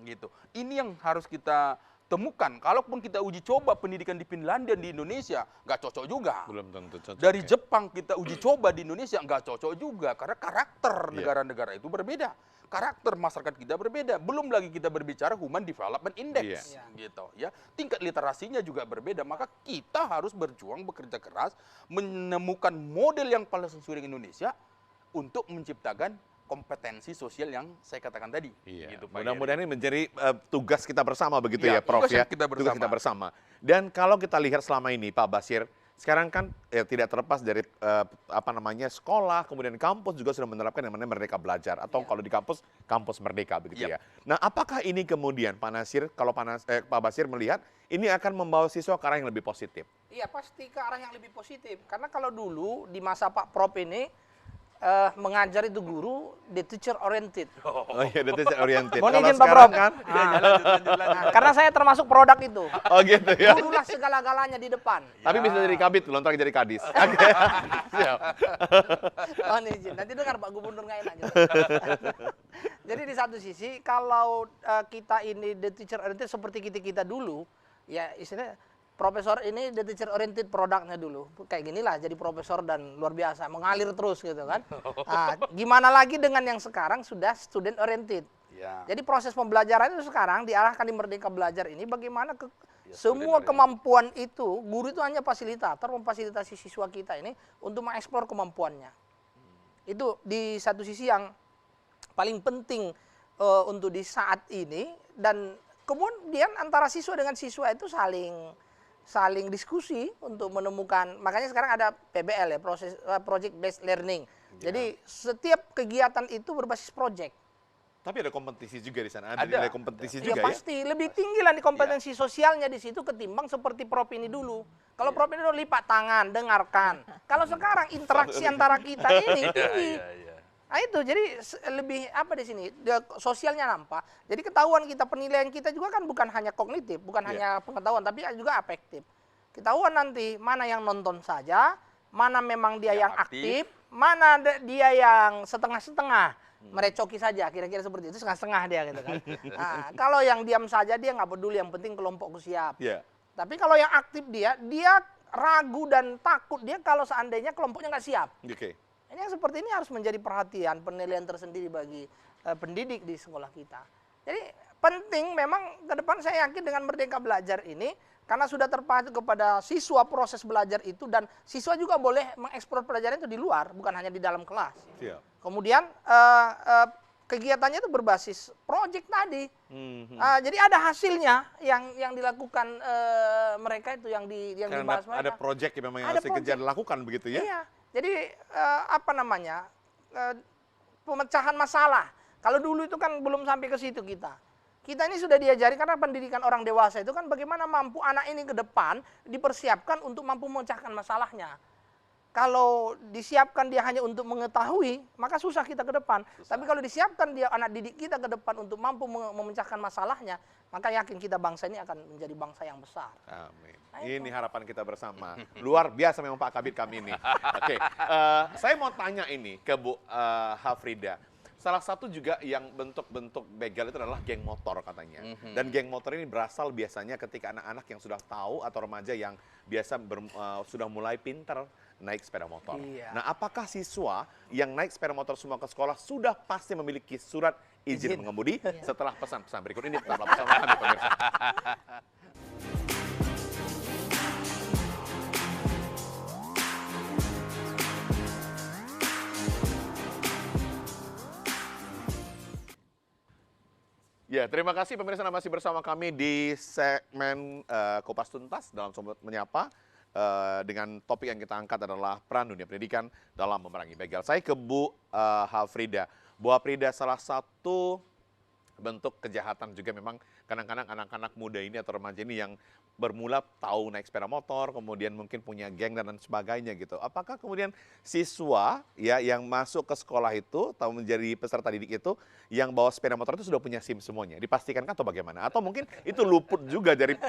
gitu. Ini yang harus kita temukan. Kalaupun kita uji coba pendidikan di Finlandia di Indonesia, nggak cocok juga. Belum tentu cocok. Dari Jepang kita uji coba di Indonesia, nggak cocok juga. Karena karakter negara-negara itu berbeda. Karakter masyarakat kita berbeda. Belum lagi kita berbicara Human Development Index, gitu ya. Tingkat literasinya juga berbeda. Maka kita harus berjuang, bekerja keras, menemukan model yang paling sesuai dengan Indonesia untuk menciptakan kompetensi sosial yang saya katakan tadi. Gitu, mudah-mudahan ini menjadi tugas kita bersama begitu ya, Prof, ya. Tugas kita bersama. Dan kalau kita lihat selama ini, Pak Bashir, sekarang kan tidak terlepas dari sekolah, kemudian kampus juga sudah menerapkan yang namanya Merdeka Belajar, atau kalau di kampus Merdeka begitu ya. Nah, apakah ini kemudian Pak Bashir melihat ini akan membawa siswa ke arah yang lebih positif? Iya, pasti ke arah yang lebih positif. Karena kalau dulu di masa Pak Prof ini mengajar itu guru the teacher oriented. Oh iya, the teacher oriented. Mohon izin Pak sekarang Prof. kan? Karena saya termasuk produk itu. Oh gitu ya. Gurulah segala-galanya di depan. Tapi bisa jadi kabit, lontar jadi kadis. Oke. Siap. Mohon izin. Nanti dengar Pak Gubernur nggak enak. Jadi di satu sisi kalau kita ini the teacher oriented seperti kita dulu, ya istilahnya profesor ini the teacher oriented produknya dulu. Kayak ginilah jadi profesor dan luar biasa, mengalir terus gitu kan. Nah, gimana lagi dengan yang sekarang sudah student oriented. Jadi proses pembelajaran itu sekarang diarahkan di Merdeka Belajar ini bagaimana semua kemampuan itu, guru itu hanya fasilitator, memfasilitasi siswa kita ini untuk mengeksplor kemampuannya. Itu di satu sisi yang paling penting untuk di saat ini, dan kemudian antara siswa dengan siswa itu saling diskusi untuk menemukan, makanya sekarang ada PBL ya, project based learning. Jadi setiap kegiatan itu berbasis project. Tapi ada kompetisi juga di sana, ada nilai kompetisi Ya juga ya? pasti, lebih tinggi lah di kompetensi sosialnya di situ ketimbang seperti Prof ini dulu. Kalau Prof ini dulu lipat tangan, dengarkan. Kalau sekarang interaksi antara kita ini tinggi. Nah itu, jadi lebih apa di sini, sosialnya nampak. Jadi ketahuan kita, penilaian kita juga kan bukan hanya kognitif, bukan hanya pengetahuan, tapi juga afektif. Ketahuan nanti mana yang nonton saja, mana memang dia yang aktif, mana dia yang setengah-setengah. Merecoki saja, kira-kira seperti itu, setengah-setengah dia gitu kan. Nah, kalau yang diam saja dia nggak peduli, yang penting kelompokku siap. Tapi kalau yang aktif dia ragu dan takut dia kalau seandainya kelompoknya nggak siap. Ini yang seperti ini harus menjadi perhatian, penilaian tersendiri bagi pendidik di sekolah kita. Jadi penting memang ke depan saya yakin dengan Merdeka Belajar ini, karena sudah terpacu kepada siswa proses belajar itu, dan siswa juga boleh mengeksplor pelajaran itu di luar, bukan hanya di dalam kelas. Kemudian kegiatannya itu berbasis proyek tadi. Jadi ada hasilnya yang dilakukan mereka itu yang dibahas mereka. Ada proyek yang memang yang harus kerja dilakukan begitu ya? Iya. Jadi pemecahan masalah. Kalau dulu itu kan belum sampai ke situ kita. Kita ini sudah diajari, karena pendidikan orang dewasa itu kan bagaimana mampu anak ini ke depan dipersiapkan untuk mampu memecahkan masalahnya. Kalau disiapkan dia hanya untuk mengetahui, maka susah kita ke depan. Tapi kalau disiapkan dia anak didik kita ke depan untuk mampu memecahkan masalahnya, maka yakin kita bangsa ini akan menjadi bangsa yang besar. Amin. Nah, ini harapan kita bersama. Luar biasa memang Pak Kabid kami ini. Oke, saya mau tanya ini ke Bu Hafrida. Salah satu juga yang bentuk-bentuk begal itu adalah geng motor katanya. Dan geng motor ini berasal biasanya ketika anak-anak yang sudah tahu atau remaja yang biasa sudah mulai pintar naik sepeda motor. Nah, apakah siswa yang naik sepeda motor semua ke sekolah sudah pasti memiliki surat izin mengemudi? Setelah pesan-pesan berikut ini, tetaplah bersama kami pemirsa. Ya, terima kasih pemirsa masih bersama kami di segmen Kupas Tuntas dalam Sobat Menyapa. Dengan topik yang kita angkat adalah peran dunia pendidikan dalam memerangi begal. Saya ke Bu Hafrida. Bu Hafrida, salah satu bentuk kejahatan juga memang kadang-kadang anak-anak muda ini atau remaja ini yang bermula tahu naik sepeda motor, kemudian mungkin punya geng dan sebagainya gitu. Apakah kemudian siswa ya yang masuk ke sekolah itu, atau menjadi peserta didik itu, yang bawa sepeda motor itu sudah punya SIM semuanya? Dipastikan atau bagaimana? Atau mungkin itu luput juga dari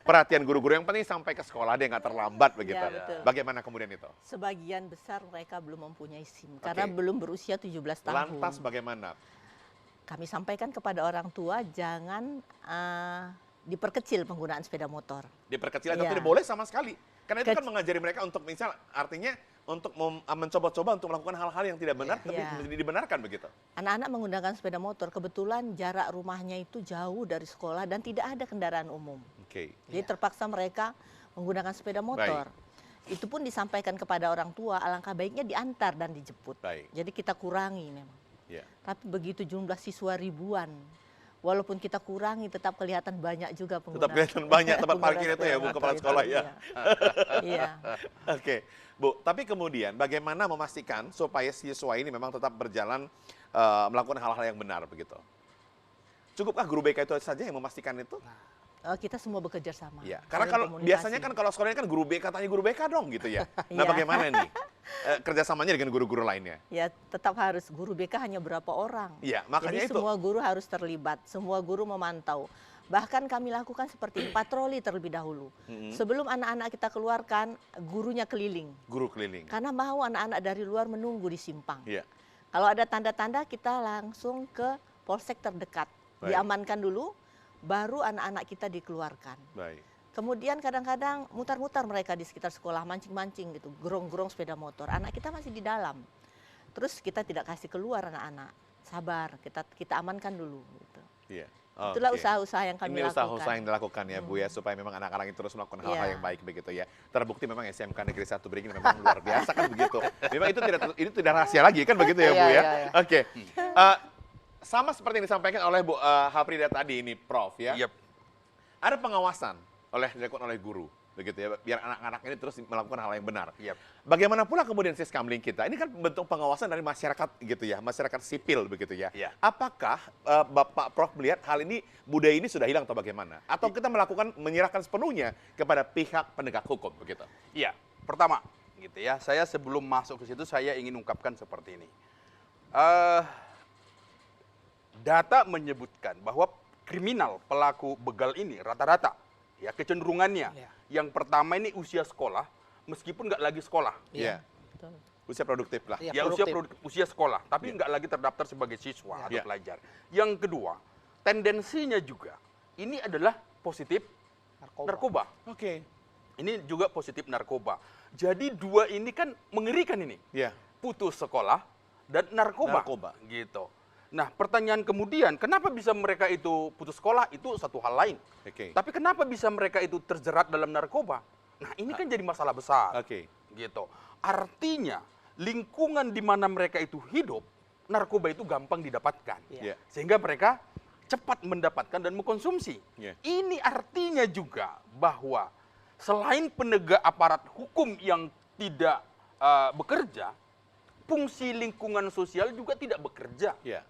perhatian guru-guru, yang penting sampai ke sekolah dia nggak terlambat begitu. Ya, bagaimana kemudian itu? Sebagian besar mereka belum mempunyai SIM karena belum berusia 17 tahun. Lantas bagaimana? Kami sampaikan kepada orang tua jangan diperkecil penggunaan sepeda motor. Diperkecil atau tidak boleh sama sekali. Karena itu kan mengajari mereka untuk misal artinya untuk mencoba-coba untuk melakukan hal-hal yang tidak benar tapi dibenarkan begitu. Anak-anak menggunakan sepeda motor, kebetulan jarak rumahnya itu jauh dari sekolah dan tidak ada kendaraan umum. Jadi terpaksa mereka menggunakan sepeda motor. Itu pun disampaikan kepada orang tua, alangkah baiknya diantar dan dijemput. Jadi kita kurangi memang. Tapi begitu jumlah siswa ribuan, walaupun kita kurangi tetap kelihatan banyak juga pengguna. Tetap kelihatan banyak tempat parkir itu ya Bu Kepala Sekolah ya. Iya. Oke Bu, tapi kemudian bagaimana memastikan supaya siswa ini memang tetap berjalan melakukan hal-hal yang benar begitu? Cukupkah guru BK itu saja yang memastikan itu? Kita semua bekerja sama. Ya, karena kalau biasanya kan kalau sekolah ini kan guru BK tanya guru BK dong gitu ya. Nah bagaimana nih kerjasamanya dengan guru-guru lainnya? Ya tetap harus, guru BK hanya berapa orang. Ya, makanya jadi semua guru harus terlibat, semua guru memantau. Bahkan kami lakukan seperti patroli terlebih dahulu. Sebelum anak-anak kita keluarkan, gurunya keliling. Guru keliling. Karena mau anak-anak dari luar menunggu di simpang. Kalau ada tanda-tanda kita langsung ke polsek terdekat. Diamankan dulu, baru anak-anak kita dikeluarkan. Kemudian kadang-kadang mutar-mutar mereka di sekitar sekolah, mancing-mancing gitu, gerong-gerong sepeda motor. Anak kita masih di dalam. Terus kita tidak kasih keluar anak-anak. Sabar, kita amankan dulu gitu. Itulah usaha-usaha yang kami lakukan. Ini usaha-usaha yang dilakukan ya Bu ya, supaya memang anak-anak itu terus melakukan hal-hal yang baik begitu ya. Terbukti memang SMK Negeri 1 Beringin memang luar biasa kan begitu. Memang itu tidak rahasia lagi kan begitu ya Bu ya. Oke. sama seperti yang disampaikan oleh Bu Hafrida tadi ini, Prof ya. Yep. Ada pengawasan dilakukan oleh guru, begitu ya, biar anak-anak ini terus melakukan hal yang benar. Yep. Bagaimana pula kemudian siskamling kita? Ini kan bentuk pengawasan dari masyarakat gitu ya, masyarakat sipil begitu ya. Yeah. Apakah Bapak Prof melihat hal ini, budaya ini sudah hilang atau bagaimana? Atau kita menyerahkan sepenuhnya kepada pihak penegak hukum begitu? Iya, pertama gitu ya. Saya sebelum masuk ke situ saya ingin ungkapkan seperti ini. Data menyebutkan bahwa kriminal pelaku begal ini rata-rata ya kecenderungannya yang pertama ini usia sekolah meskipun nggak lagi sekolah. Iya. Betul. Usia produktif lah. Iya, Ya usia sekolah tapi nggak lagi terdaftar sebagai siswa atau pelajar. Yang kedua, tendensinya juga ini adalah positif narkoba. Oke. Ini juga positif narkoba. Jadi dua ini kan mengerikan ini. Iya. Putus sekolah dan narkoba. Gitu. Nah, pertanyaan kemudian, kenapa bisa mereka itu putus sekolah? Itu satu hal lain. Oke. Tapi kenapa bisa mereka itu terjerat dalam narkoba? Nah, ini kan jadi masalah besar. Oke. Gitu. Artinya, lingkungan di mana mereka itu hidup, narkoba itu gampang didapatkan. Iya. Sehingga mereka cepat mendapatkan dan mengkonsumsi. Iya. Ini artinya juga bahwa selain penegak aparat hukum yang tidak bekerja, fungsi lingkungan sosial juga tidak bekerja. Iya.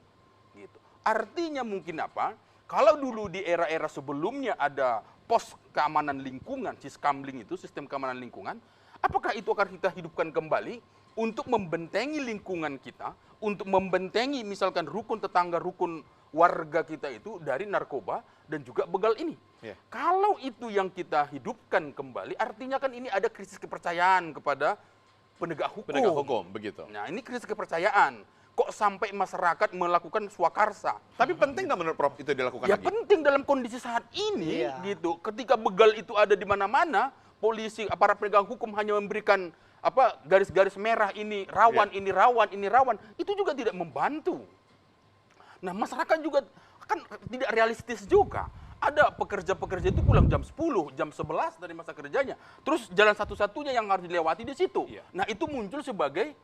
Gitu. Artinya mungkin apa? Kalau dulu di era-era sebelumnya ada pos keamanan lingkungan, Siskamling itu, sistem keamanan lingkungan, apakah itu akan kita hidupkan kembali untuk membentengi lingkungan kita, untuk membentengi misalkan rukun tetangga, rukun warga kita itu dari narkoba dan juga begal ini? Iya. Kalau itu yang kita hidupkan kembali, artinya kan ini ada krisis kepercayaan kepada penegak hukum. Penegak hukum begitu. Nah, ini krisis kepercayaan. Kok sampai masyarakat melakukan swakarsa? Tapi penting nggak menurut Prof itu dilakukan Ya lagi? penting dalam kondisi saat ini, Iya. gitu. Ketika begal itu ada di mana-mana, polisi, aparat penegak hukum hanya memberikan garis-garis merah ini rawan, ini rawan, ini rawan. Itu juga tidak membantu. Nah, masyarakat juga kan tidak realistis juga. Ada pekerja-pekerja itu pulang jam 10, jam 11 dari masa kerjanya. Terus jalan satu-satunya yang harus dilewati di situ. Iya. Nah, itu muncul sebagai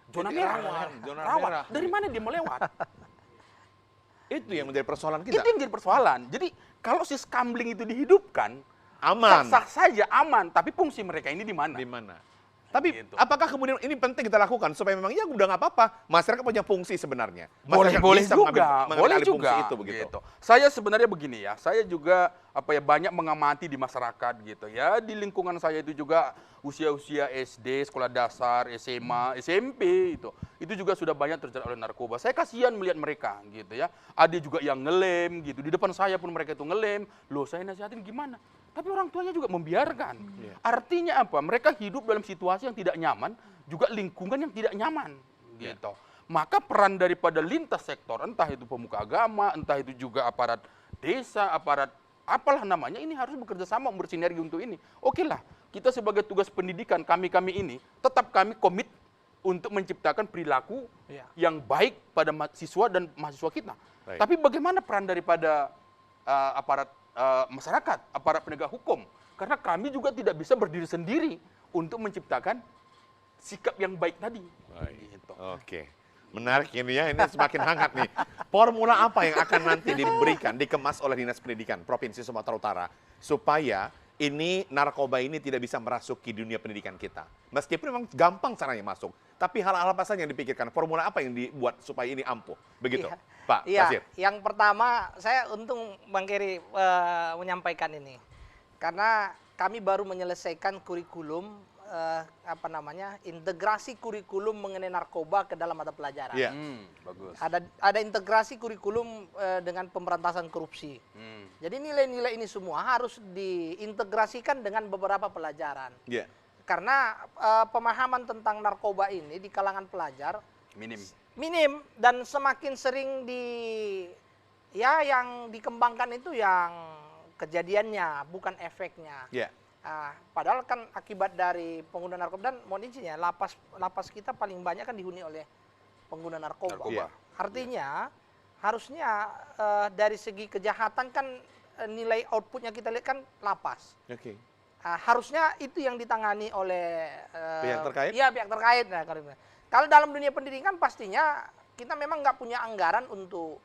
zona Jadi merah. zona Rawan. merah. Dari mana dia mau lewat? Itu yang menjadi persoalan kita. Itu yang jadi persoalan. Jadi kalau si Skamling itu dihidupkan, Aman. sah-sah saja aman. Tapi fungsi mereka ini di mana? Di mana? Tapi Gitu. apakah kemudian ini penting kita lakukan supaya memang ya udah nggak apa-apa, masyarakat punya fungsi sebenarnya. Boleh Masyarakat bisa juga, mengambil boleh alih juga. fungsi itu begitu. Gitu. Saya sebenarnya begini ya, saya juga banyak mengamati di masyarakat gitu ya. Di lingkungan saya itu juga usia-usia SD, sekolah dasar, SMA, SMP itu juga sudah banyak terjerat oleh narkoba. Saya kasihan melihat mereka gitu ya. Ada juga yang ngelem gitu. Di depan saya pun mereka itu ngelem. Loh, saya nasihatin gimana? Tapi orang tuanya juga membiarkan. Artinya apa? Mereka hidup dalam situasi yang tidak nyaman, juga lingkungan yang tidak nyaman gitu. Maka peran daripada lintas sektor, entah itu pemuka agama, entah itu juga aparat desa, aparat apalah namanya, ini harus bekerja sama bersinergi untuk ini. Oke lah, kita sebagai tugas pendidikan kami ini, tetap kami komit untuk menciptakan perilaku yang baik pada siswa dan mahasiswa kita. Baik. Tapi bagaimana peran daripada aparat masyarakat, aparat penegak hukum? Karena kami juga tidak bisa berdiri sendiri untuk menciptakan sikap yang baik tadi. Baik. Gitu. Oke. Menarik ini ya, ini semakin hangat nih. Formula apa yang akan nanti dikemas oleh Dinas Pendidikan Provinsi Sumatera Utara supaya ini narkoba ini tidak bisa merasuki dunia pendidikan kita. Meskipun memang gampang caranya masuk, tapi hal-hal apa saja yang dipikirkan? Formula apa yang dibuat supaya ini ampuh? Begitu, Pak Basir. Yang pertama saya untung Bang Keri menyampaikan ini. Karena kami baru menyelesaikan kurikulum integrasi kurikulum mengenai narkoba ke dalam mata pelajaran. Iya. Bagus. Ada integrasi kurikulum dengan pemberantasan korupsi. Jadi nilai-nilai ini semua harus diintegrasikan dengan beberapa pelajaran. Iya. Karena pemahaman tentang narkoba ini di kalangan pelajar Minim. dan semakin sering yang dikembangkan itu yang kejadiannya bukan efeknya. Iya. Padahal kan akibat dari pengguna narkoba, dan mohon izin ya, lapas kita paling banyak kan dihuni oleh pengguna narkoba. Iya. Artinya harusnya dari segi kejahatan kan nilai outputnya kita lihat kan lapas. Oke. Harusnya itu yang ditangani oleh Pihak terkait? Iya, pihak terkait. Nah, kalau dalam dunia pendidikan pastinya kita memang nggak punya anggaran untuk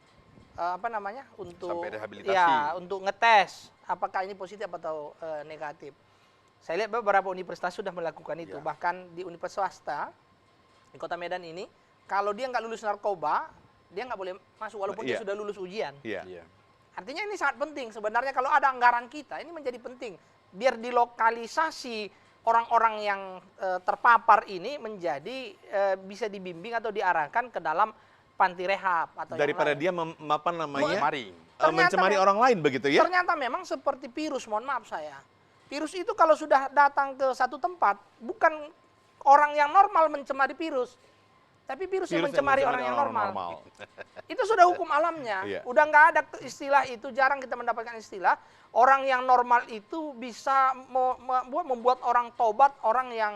untuk sampai rehabilitasi. ya untuk ngetes apakah ini positif atau negatif. Saya lihat beberapa universitas sudah melakukan itu, bahkan di universitas swasta di Kota Medan ini, kalau dia nggak lulus narkoba, dia nggak boleh masuk walaupun dia sudah lulus ujian. Artinya ini sangat penting sebenarnya, kalau ada anggaran kita ini menjadi penting biar dilokalisasi orang-orang yang terpapar ini menjadi bisa dibimbing atau diarahkan ke dalam panti rehab atau daripada dia mencemari Ternyata orang lain begitu ya. Ternyata memang seperti virus, mohon maaf saya. Virus itu kalau sudah datang ke satu tempat, bukan orang yang normal mencemari virus, tapi virus yang mencemari orang yang normal. Itu sudah hukum alamnya. Udah nggak ada istilah itu, jarang kita mendapatkan istilah. Orang yang normal itu bisa membuat orang tobat, orang yang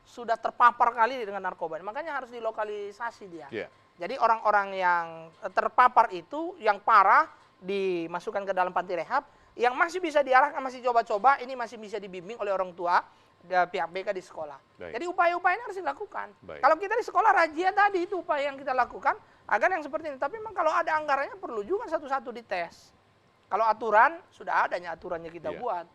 sudah terpapar kali dengan narkoba. Makanya harus dilokalisasi dia. Jadi orang-orang yang terpapar itu, yang parah, dimasukkan ke dalam panti rehab, yang masih bisa diarahkan, masih coba-coba, ini masih bisa dibimbing oleh orang tua, pihak BK di sekolah. Jadi upaya-upaya ini harus dilakukan. Kalau kita di sekolah razia tadi, itu upaya yang kita lakukan, agar yang seperti ini. Tapi memang kalau ada anggarannya perlu juga satu-satu dites. Kalau aturan, sudah adanya aturannya kita buat.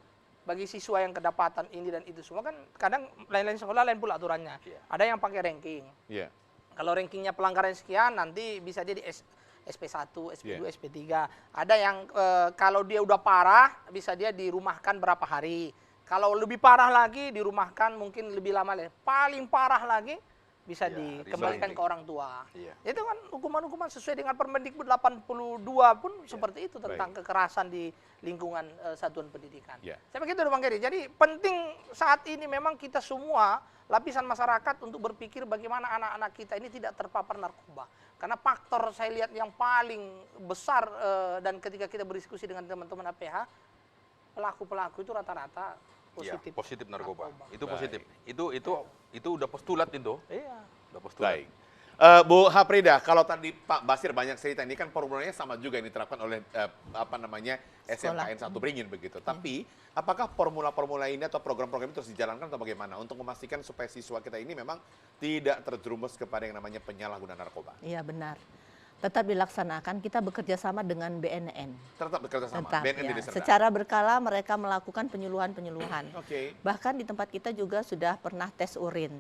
Bagi siswa yang kedapatan ini dan itu semua kan, kadang lain-lain sekolah lain pula aturannya. Ada yang pakai ranking. Kalau rankingnya pelanggaran sekian, nanti bisa dia di SP1, SP2, SP3. Ada yang kalau dia udah parah, bisa dia dirumahkan berapa hari. Kalau lebih parah lagi, dirumahkan mungkin lebih lama lagi. Paling parah lagi, bisa dikembalikan ke orang tua. Itu kan hukuman-hukuman sesuai dengan Permendikbud 82 pun seperti itu, tentang kekerasan di lingkungan satuan pendidikan. Saya begitu Bang Geri. Jadi penting saat ini memang kita semua, lapisan masyarakat, untuk berpikir bagaimana anak-anak kita ini tidak terpapar narkoba. Karena faktor saya lihat yang paling besar, dan ketika kita berdiskusi dengan teman-teman APH, pelaku-pelaku itu rata-rata positif narkoba. Itu positif. Itu udah postulat itu. Udah postulat. Baik. Bu Haprida, kalau tadi Pak Basir banyak cerita, ini kan formulanya sama juga yang diterapkan oleh SMKN 1 Beringin begitu. Tapi apakah formula-formula ini atau program-program itu terus dijalankan atau bagaimana untuk memastikan supaya siswa kita ini memang tidak terjerumus kepada yang namanya penyalahgunaan narkoba? Iya benar. Tetap dilaksanakan, kita bekerja sama dengan BNN. Tetap bekerja sama, BNN di Serdang. Secara berkala mereka melakukan penyuluhan-penyuluhan. Oke. Bahkan di tempat kita juga sudah pernah tes urin.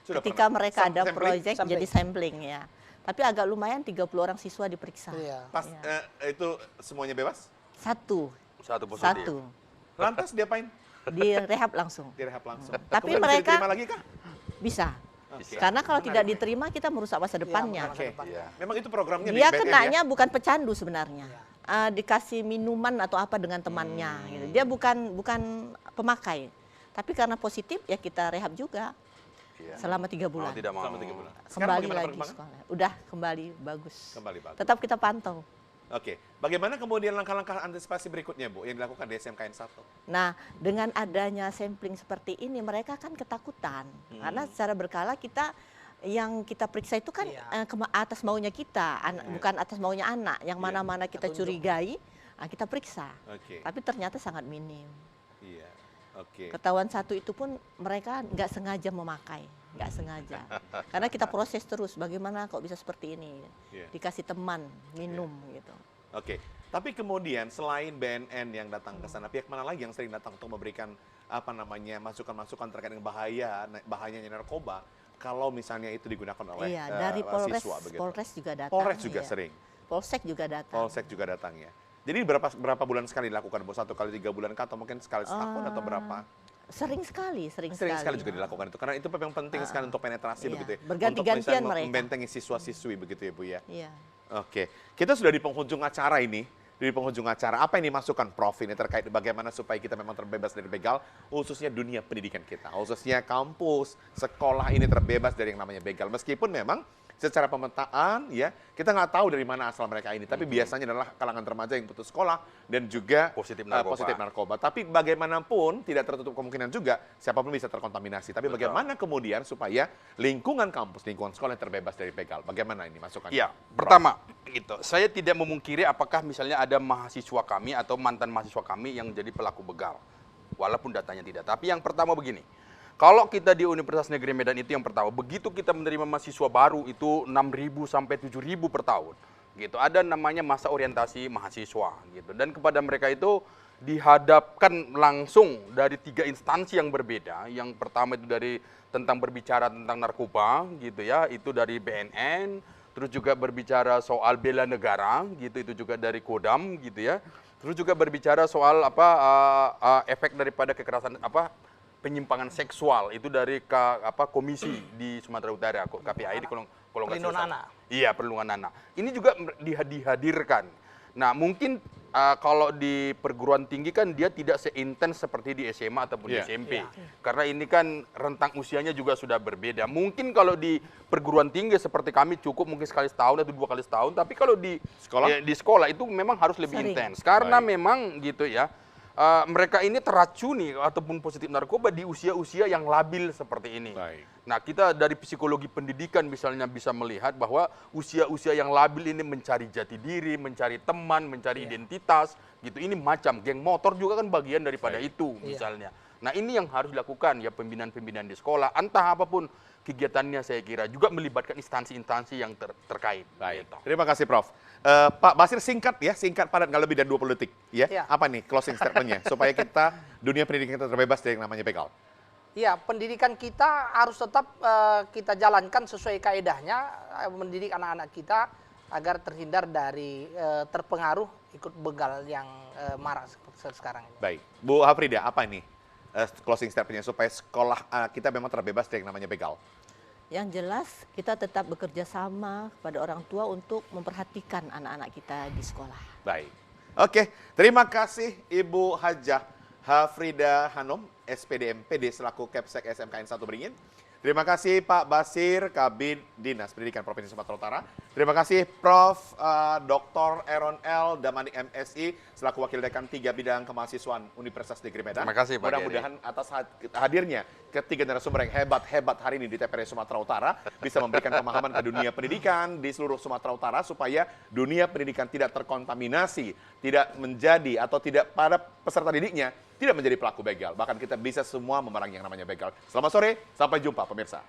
Ketika mereka ada proyek jadi sampling ya. Tapi agak lumayan 30 orang siswa diperiksa. Pas itu semuanya bebas? Satu positif. Satu. Lantas diapain? Direhab langsung. Direhab langsung. Tapi kemudian mereka diterima lagi kah? bisa. Karena kalau tidak diterima kita merusak masa depannya. Memang itu programnya dia kenanya bukan pecandu sebenarnya. Dikasih minuman atau apa dengan temannya gitu. Dia bukan pemakai. Tapi karena positif ya kita rehab juga. Selama 3 bulan. Tidak mau. Selama 3 bulan. Kembali lagi sekolah. Udah kembali bagus. Kembali bagus. Tetap kita pantau. Oke, bagaimana kemudian langkah-langkah antisipasi berikutnya, Bu, yang dilakukan di SMKN 1? Nah, dengan adanya sampling seperti ini, mereka kan ketakutan. Karena secara berkala kita, yang kita periksa itu kan atas maunya kita, bukan atas maunya anak. Yang mana-mana kita curigai, kita periksa. Tapi ternyata sangat minim. Ketahuan satu itu pun mereka nggak sengaja memakai. Nggak sengaja. Karena kita proses terus, bagaimana kok bisa seperti ini. Dikasih teman, minum gitu. Oke, tapi kemudian selain BNN yang datang ke sana, pihak mana lagi yang sering datang untuk memberikan masukan-masukan terkait dengan bahayanya narkoba kalau misalnya itu digunakan oleh dari siswa begitu? Polres juga datang. Polres juga sering. Polsek juga datang. Polsek juga datang ya. Jadi berapa bulan sekali dilakukan, Bu? 1 kali 3 bulan kah, atau mungkin sekali setahun atau berapa? Sering sekali juga dilakukan itu, karena itu memang penting sekali untuk penetrasi begitu ya. Berganti-gantian untuk mereka. Membentengi siswa-siswi begitu ya, Bu ya. Iya. Oke, kita sudah di penghujung acara ini. Di penghujung acara, apa yang dimasukkan Prof ini terkait bagaimana supaya kita memang terbebas dari begal, khususnya dunia pendidikan kita, khususnya kampus, sekolah ini terbebas dari yang namanya begal. Meskipun memang secara pemetaan ya kita nggak tahu dari mana asal mereka ini, tapi biasanya adalah kalangan remaja yang putus sekolah dan juga positif narkoba. Tapi bagaimanapun tidak tertutup kemungkinan juga siapapun bisa terkontaminasi. Tapi bagaimana kemudian supaya lingkungan kampus, lingkungan sekolah terbebas dari begal? Bagaimana ini masukannya? Ya, pertama gitu. Saya tidak memungkiri apakah misalnya ada mahasiswa kami atau mantan mahasiswa kami yang jadi pelaku begal, walaupun datanya tidak. Tapi yang pertama begini. Kalau kita di Universitas Negeri Medan itu yang pertama, begitu kita menerima mahasiswa baru itu 6.000 sampai 7.000 per tahun. Gitu. Ada namanya masa orientasi mahasiswa gitu. Dan kepada mereka itu dihadapkan langsung dari 3 instansi yang berbeda. Yang pertama itu dari tentang berbicara tentang narkoba gitu ya, itu dari BNN, terus juga berbicara soal bela negara gitu, itu juga dari Kodam gitu ya. Terus juga berbicara soal efek daripada kekerasan penyimpangan seksual itu dari komisi di Sumatera Utara, KPAI di Perlindungan anak. Iya, perlindungan anak. Ini juga dihadirkan. Nah, mungkin kalau di perguruan tinggi kan dia tidak seintens seperti di SMA ataupun di SMP. Karena ini kan rentang usianya juga sudah berbeda. Mungkin kalau di perguruan tinggi seperti kami cukup mungkin sekali setahun atau 2 kali setahun, tapi kalau di sekolah itu memang harus lebih intens. Karena memang gitu ya, mereka ini teracuni ataupun positif narkoba di usia-usia yang labil seperti ini. Nah, kita dari psikologi pendidikan misalnya bisa melihat bahwa usia-usia yang labil ini mencari jati diri, mencari teman, mencari identitas, gitu. Ini macam geng motor juga kan bagian daripada itu misalnya. Nah, ini yang harus dilakukan ya pembinaan-pembinaan di sekolah, entah apapun kegiatannya saya kira juga melibatkan instansi-instansi yang terkait. Baik. Terima kasih Prof. Pak Basir singkat ya, singkat padat nggak lebih dari 20 detik ya. Apa nih closing statement-nya supaya kita dunia pendidikan kita terbebas dari yang namanya begal? Ya, pendidikan kita harus tetap kita jalankan sesuai kaedahnya, mendidik anak-anak kita agar terhindar dari terpengaruh ikut begal yang marak seperti sekarang ini. Baik, Bu Hafrida, apa nih closing statement-nya supaya sekolah kita memang terbebas dari yang namanya begal? Yang jelas kita tetap bekerja sama kepada orang tua untuk memperhatikan anak-anak kita di sekolah. Baik. Oke, terima kasih Ibu Hajah Hafrida Hanum, SPDM PD selaku Kepsek SMKN 1 Beringin. Terima kasih Pak Basir, Kabid Dinas Pendidikan Provinsi Sumatera Utara. Terima kasih Prof. Dr. Aaron L. Damanik MSI selaku Wakil Dekan 3 Bidang Kemahasiswaan Universitas Negeri Medan. Terima kasih Pak. Mudah-mudahan atas hadirnya ketiga narasumber yang hebat-hebat hari ini di TPRI Sumatera Utara bisa memberikan pemahaman ke dunia pendidikan di seluruh Sumatera Utara supaya dunia pendidikan tidak terkontaminasi, tidak menjadi atau tidak para peserta didiknya tidak menjadi pelaku begal. Bahkan kita bisa semua memerangi yang namanya begal. Selamat sore, sampai jumpa pemirsa.